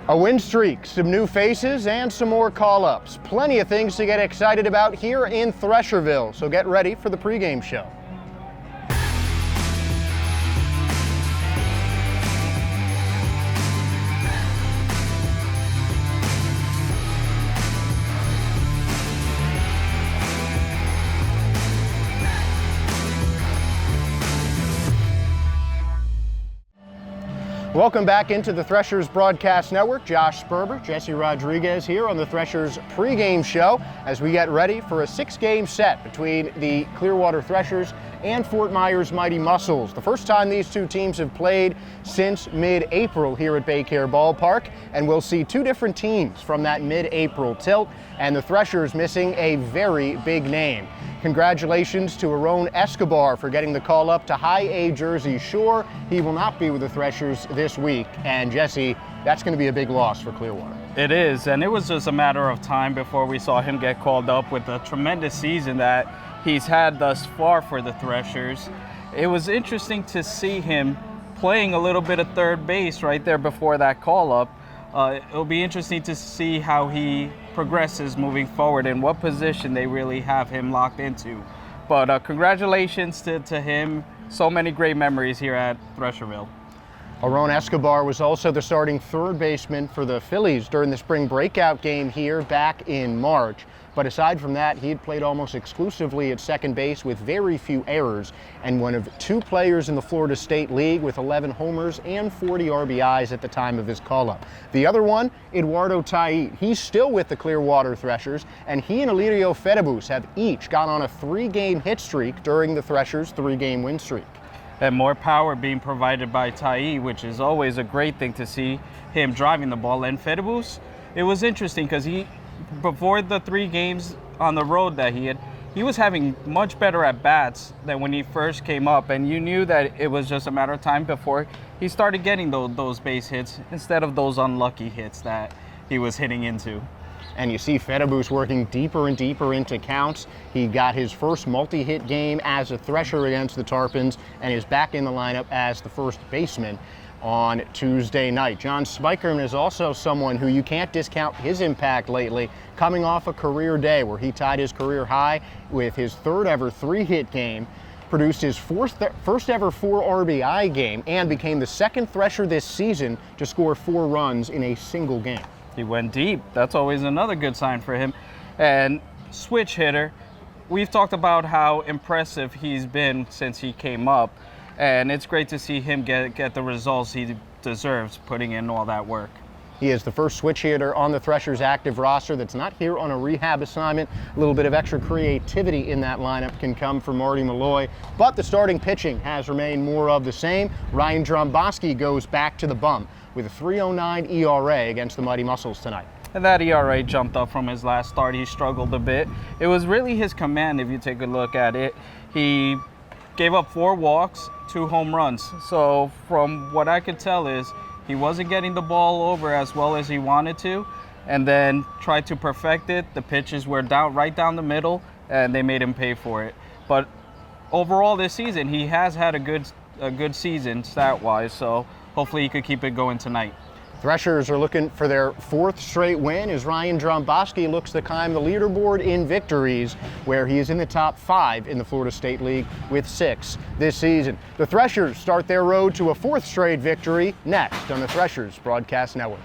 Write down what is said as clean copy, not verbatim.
A win streak, some new faces, and some more call-ups. Plenty of things to get excited about here in Thresherville, so get ready for the pregame show. Welcome back into the Threshers Broadcast Network. Josh Sperber, Jesse Rodriguez here on the Threshers pregame show as we get ready for a 6-game set between the Clearwater Threshers and Fort Myers Mighty Mussels. The first time these two teams have played since mid-April here at Baycare Ballpark, and we'll see two different teams from that mid-April tilt, and the Threshers missing a very big name. Congratulations to Aroon Escobar for getting the call up to High A Jersey Shore. He will not be with the Threshers this week, and Jesse, that's going to be a big loss for Clearwater. It is, and it was just a matter of time before we saw him get called up with the tremendous season that he's had thus far for the Threshers. It was interesting to see him playing a little bit of third base right there before that call-up. It'll be interesting to see how he progresses moving forward and what position they really have him locked into. But congratulations to him. So many great memories here at Thresherville. Aroon Escobar was also the starting third baseman for the Phillies during the spring breakout game here back in March. But aside from that, he had played almost exclusively at second base with very few errors, and one of two players in the Florida State League with 11 homers and 40 RBIs at the time of his call-up. The other one, Eduardo Taiit. He's still with the Clearwater Threshers, and he and Elirio Fedebus have each gone on a 3-game hit streak during the Threshers' 3-game win streak. And more power being provided by Taiit, which is always a great thing to see him driving the ball. And Fedebus, it was interesting because before the 3 games on the road that he was having much better at bats than when he first came up, and you knew that it was just a matter of time before he started getting those base hits instead of those unlucky hits that he was hitting into. And you see Fedebus working deeper and deeper into counts. He got his first multi-hit game as a Thresher against the Tarpons and is back in the lineup as the first baseman on Tuesday night. John Spikerman is also someone who you can't discount his impact lately, coming off a career day where he tied his career high with his third ever 3-hit game, produced his first ever 4 RBI game, and became the second Thresher this season to score 4 runs in a single game. He went deep. That's always another good sign for him. And switch hitter, we've talked about how impressive he's been since he came up, and it's great to see him get the results he deserves, putting in all that work. He is the first switch hitter on the Threshers' active roster that's not here on a rehab assignment. A little bit of extra creativity in that lineup can come from Marty Malloy, but the starting pitching has remained more of the same. Ryan Dromboski goes back to the bump with a 3.09 ERA against the Mighty Mussels tonight. And that ERA jumped up from his last start. He struggled a bit. It was really his command, if you take a look at it. He gave up 4 walks, 2 home runs. So from what I could tell is he wasn't getting the ball over as well as he wanted to, and then tried to perfect it. The pitches were right down the middle, and they made him pay for it. But overall this season, he has had a good season stat-wise, so hopefully he could keep it going tonight. Threshers are looking for their 4th straight win as Ryan Dromboski looks to climb the leaderboard in victories, where he is in the top 5 in the Florida State League with 6 this season. The Threshers start their road to a 4th straight victory next on the Threshers Broadcast Network.